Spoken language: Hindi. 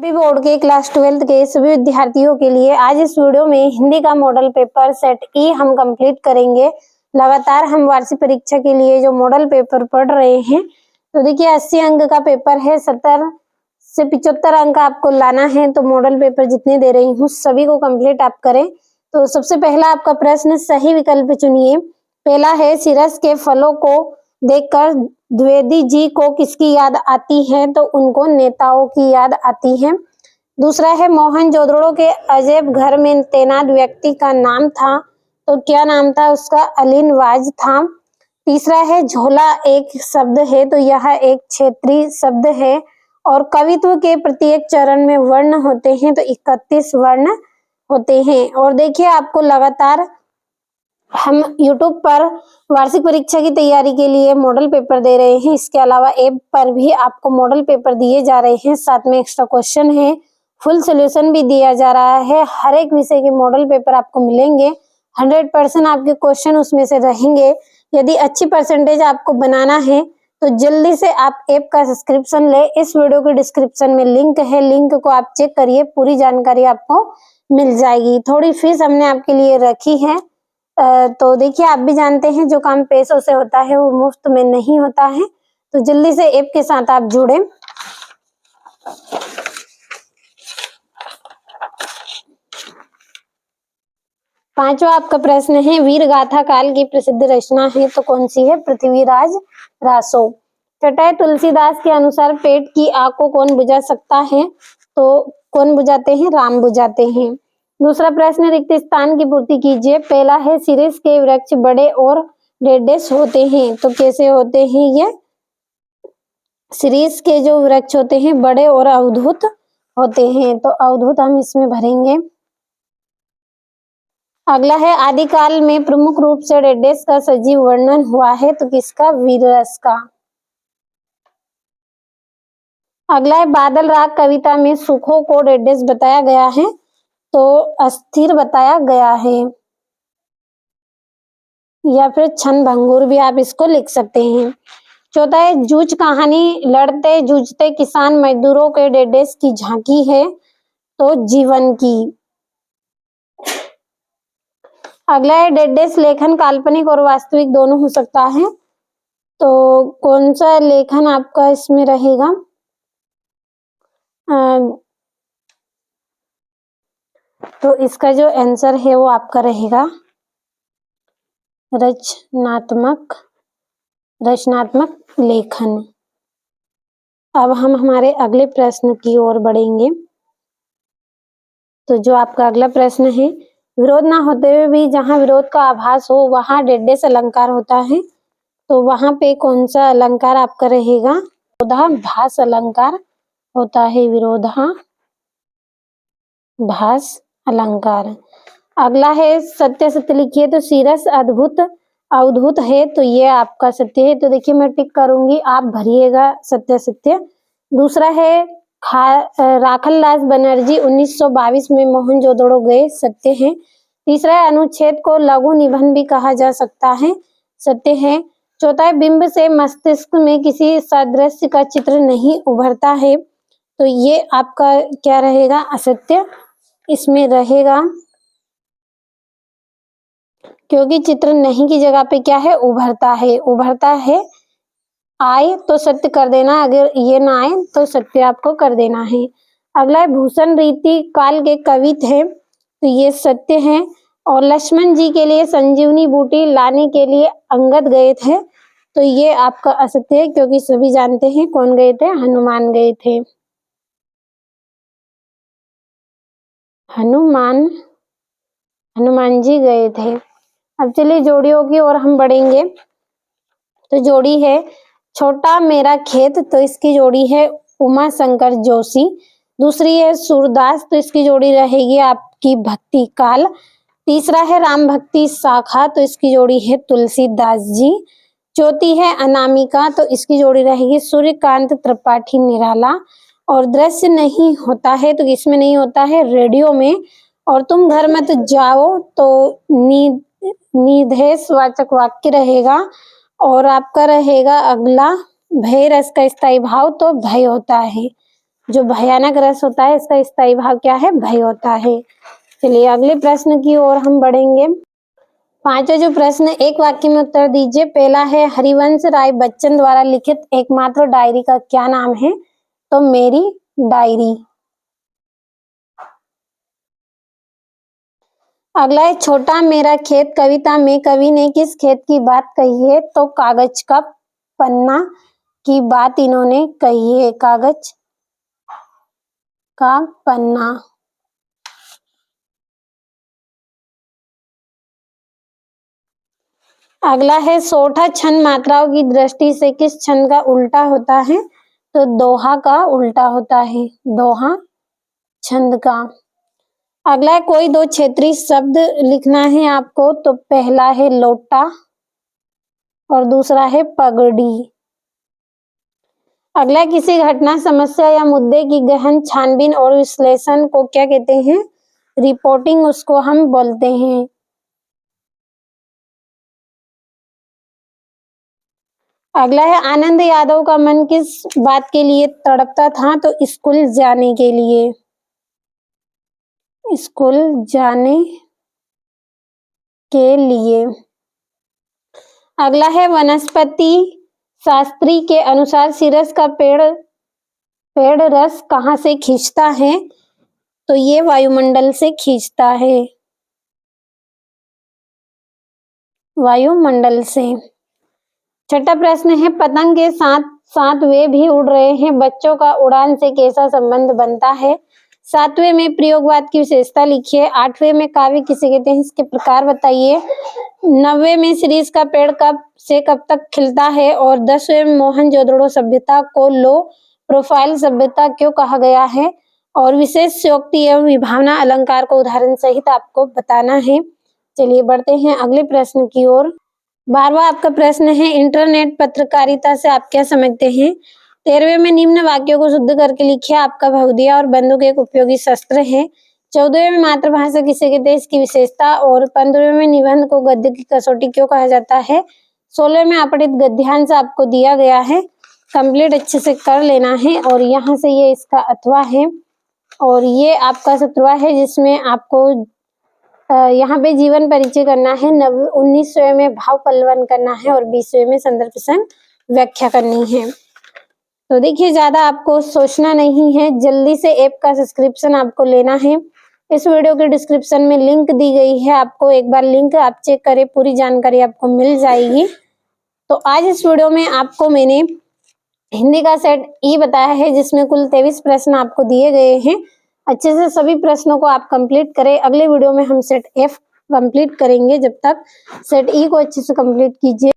भी बोर्ड के क्लास 12th के सभी विद्यार्थियों के लिए आज इस वीडियो में हिंदी का मॉडल पेपर सेट ई हम कंप्लीट करेंगे। लगातार हम वार्षिक परीक्षा के लिए जो मॉडल पेपर पढ़ रहे हैं, तो देखिए 80 अंक का पेपर है, 70 से 75 अंक आपको लाना है। तो मॉडल पेपर जितने दे रही हूँ सभी को कंप्लीट आप करें। तो सबसे पहला आपका प्रश्न सही विकल्प चुनिए। पहला है सिरस के फलों को देखकर द्विवेदी जी को किसकी याद आती है? तो उनको नेताओं की याद आती है। दूसरा है मोहनजोदड़ो के अजैब घर में तैनात व्यक्ति का नाम था, तो क्या नाम था उसका? अलीनवाज था। तीसरा है झोला एक शब्द है, तो यह एक क्षेत्रीय शब्द है। और कवित्व के प्रत्येक चरण में वर्ण होते हैं, तो 31 वर्ण होते हैं। और देखिए आपको लगातार हम YouTube पर वार्षिक परीक्षा की तैयारी के लिए मॉडल पेपर दे रहे हैं। इसके अलावा ऐप पर भी आपको मॉडल पेपर दिए जा रहे हैं, साथ में एक्स्ट्रा क्वेश्चन है, फुल सॉल्यूशन भी दिया जा रहा है। हर एक विषय के मॉडल पेपर आपको मिलेंगे, 100% आपके क्वेश्चन उसमें से रहेंगे। यदि अच्छी परसेंटेज आपको बनाना है तो जल्दी से आप ऐप का सब्सक्रिप्शन ले। इस वीडियो के डिस्क्रिप्शन में लिंक है, लिंक को आप चेक करिए, पूरी जानकारी आपको मिल जाएगी। थोड़ी फीस हमने आपके लिए रखी है। तो देखिए आप भी जानते हैं जो काम पैसों से होता है वो मुफ्त में नहीं होता है, तो जल्दी से ऐप के साथ आप जुड़े। पांचवा आपका प्रश्न है वीर गाथा काल की प्रसिद्ध रचना है, तो कौन सी है? पृथ्वीराज रासो। छठा है तुलसीदास के अनुसार पेट की आग को कौन बुझा सकता है? तो कौन बुझाते हैं? राम बुझाते हैं। दूसरा प्रश्न रिक्त स्थान की पूर्ति कीजिए। पहला है शीर्ष के वृक्ष बड़े और डेढ़ होते हैं, तो कैसे होते हैं ये? शीर्ष के जो वृक्ष होते हैं बड़े और अवधूत होते हैं, तो अवधूत हम इसमें भरेंगे। अगला है आदिकाल में प्रमुख रूप से डेढ़ का सजीव वर्णन हुआ है, तो किसका? वीररस का। अगला है बादल राग कविता में सुखों को डेढ़ बताया गया है, तो अस्थिर बताया गया है, या फिर क्षण भंगुर भी आप इसको लिख सकते हैं। चौथा है जूझ कहानी लड़ते जूझते किसान मजदूरों के डेढ़ की झांकी है, तो जीवन की। अगला है डेढ़ लेखन काल्पनिक और वास्तविक दोनों हो सकता है, तो कौन सा लेखन आपका इसमें रहेगा? तो इसका जो आंसर है वो आपका रहेगा रचनात्मक लेखन। अब हम हमारे अगले प्रश्न की ओर बढ़ेंगे। तो जो आपका अगला प्रश्न है विरोध ना होते हुए भी जहां विरोध का आभास हो वहां डेढ़ अलंकार होता है, तो वहां पे कौन सा अलंकार आपका रहेगा? विरोधाभास अलंकार होता है, विरोधाभास अलंकार। अगला है सत्य सत्य लिखिए। तो शीर्ष अवधूत है, तो ये आपका सत्य है, तो देखिए मैं टिक करूंगी, आप भरिएगा सत्य सत्य। दूसरा है राखलदास बनर्जी 1922 में मोहनजोदड़ो गए, सत्य है। तीसरा है अनुच्छेद को लघु निबंध भी कहा जा सकता है, सत्य है। चौथा है बिंब से मस्तिष्क में किसी सादृश्य का चित्र नहीं उभरता है, तो ये आपका क्या रहेगा? असत्य इसमें रहेगा, क्योंकि चित्र नहीं की जगह पे क्या है? उभरता है। आए तो सत्य कर देना, अगर ये ना आए तो सत्य आपको कर देना है। अगला है भूषण रीति काल के कवि थे, तो ये सत्य है। और लक्ष्मण जी के लिए संजीवनी बूटी लाने के लिए अंगद गए थे, तो ये आपका असत्य है, क्योंकि सभी जानते हैं कौन गए थे? हनुमान गए थे। हनुमान जी गए थे। अब चलिए जोड़ियों की ओर हम बढ़ेंगे। तो जोड़ी है छोटा मेरा खेत, तो इसकी जोड़ी है उमा शंकर जोशी। दूसरी है सूरदास, तो इसकी जोड़ी रहेगी आपकी भक्ति काल। तीसरा है राम भक्ति शाखा, तो इसकी जोड़ी है तुलसीदास जी। चौथी है अनामिका, तो इसकी जोड़ी रहेगी सूर्यकांत त्रिपाठी निराला। और दृश्य नहीं होता है, तो इसमें नहीं होता है? रेडियो में। और तुम घर मत जाओ, तो निदेशवाचक वाक्य रहेगा। और आपका रहेगा अगला भय रस का स्थायी भाव, तो भय होता है। जो भयानक रस होता है इसका स्थायी भाव क्या है? भय होता है। चलिए अगले प्रश्न की ओर हम बढ़ेंगे। पांचवा जो प्रश्न, एक वाक्य में उत्तर दीजिए। पहला है, हरिवंश राय बच्चन द्वारा लिखित एकमात्र डायरी का क्या नाम है? तो मेरी डायरी। अगला है, छोटा मेरा खेत कविता में कवि ने किस खेत की बात कही है? तो कागज का पन्ना की बात इन्होंने कही है, कागज का पन्ना। अगला है, सोठा छंद मात्राओं की दृष्टि से किस छंद का उल्टा होता है? तो दोहा का उल्टा होता है, दोहा छंद का। अगला है, कोई दो क्षेत्रीय शब्द लिखना है आपको। तो पहला है लोटा और दूसरा है पगड़ी। अगला, किसी घटना, समस्या या मुद्दे की गहन छानबीन और विश्लेषण को क्या कहते हैं? रिपोर्टिंग उसको हम बोलते हैं। अगला है, आनंद यादव का मन किस बात के लिए तड़पता था? तो स्कूल जाने के लिए, स्कूल जाने के लिए। अगला है, वनस्पति शास्त्री के अनुसार सीरस का पेड़ रस कहाँ से खींचता है? तो ये वायुमंडल से खींचता है, वायुमंडल से। छठा प्रश्न है, पतंग के साथ साथ वे भी उड़ रहे हैं, बच्चों का उड़ान से कैसा संबंध बनता है? सातवें में प्रयोगवाद की विशेषता लिखिए। आठवें में काव्य किसे कहते हैं, इसके प्रकार बताइए। नौवें में शीरीष का पेड़ कब से कब तक खिलता है? और 10वें में मोहनजोदड़ो सभ्यता को लो प्रोफाइल सभ्यता क्यों कहा गया है? और विशेषोक्ति एवं विभावना अलंकार को उदाहरण सहित आपको बताना है। चलिए बढ़ते हैं अगले प्रश्न की ओर। 12वां आपका प्रश्न है, इंटरनेट पत्रकारिता से आप क्या समझते हैं? 13वें में निम्न वाक्यों को शुद्ध करके लिखिए। आपका बहुदिया और बंदूक एक उपयोगी शस्त्र है। 14वें में मातृभाषा किसे कहते हैं, इसकी विशेषता। और 15वें में निबंध को गद्य की कसौटी क्यों कहा जाता है? 16वें में अपठित गद्यांश आपको दिया गया है, कंप्लीट अच्छे से कर लेना है। और यहाँ से ये इसका अथवा है और ये आपका 17वां है जिसमें आपको यहाँ पे जीवन परिचय करना है। 19वें में भाव पल्लवन करना है और 20वें में संदर्भ प्रसंग व्याख्या करनी है। तो देखिए ज्यादा आपको सोचना नहीं है, जल्दी से ऐप का सब्सक्रिप्शन आपको लेना है। इस वीडियो के डिस्क्रिप्शन में लिंक दी गई है, आपको एक बार लिंक आप चेक करें, पूरी जानकारी आपको मिल जाएगी। तो आज इस वीडियो में आपको मैंने हिंदी का सेट ई बताया है जिसमें कुल 23 प्रश्न आपको दिए गए हैं। अच्छे से सभी प्रश्नों को आप कंप्लीट करें। अगले वीडियो में हम सेट एफ कंप्लीट करेंगे। जब तक सेट ई को अच्छे से कंप्लीट कीजिए।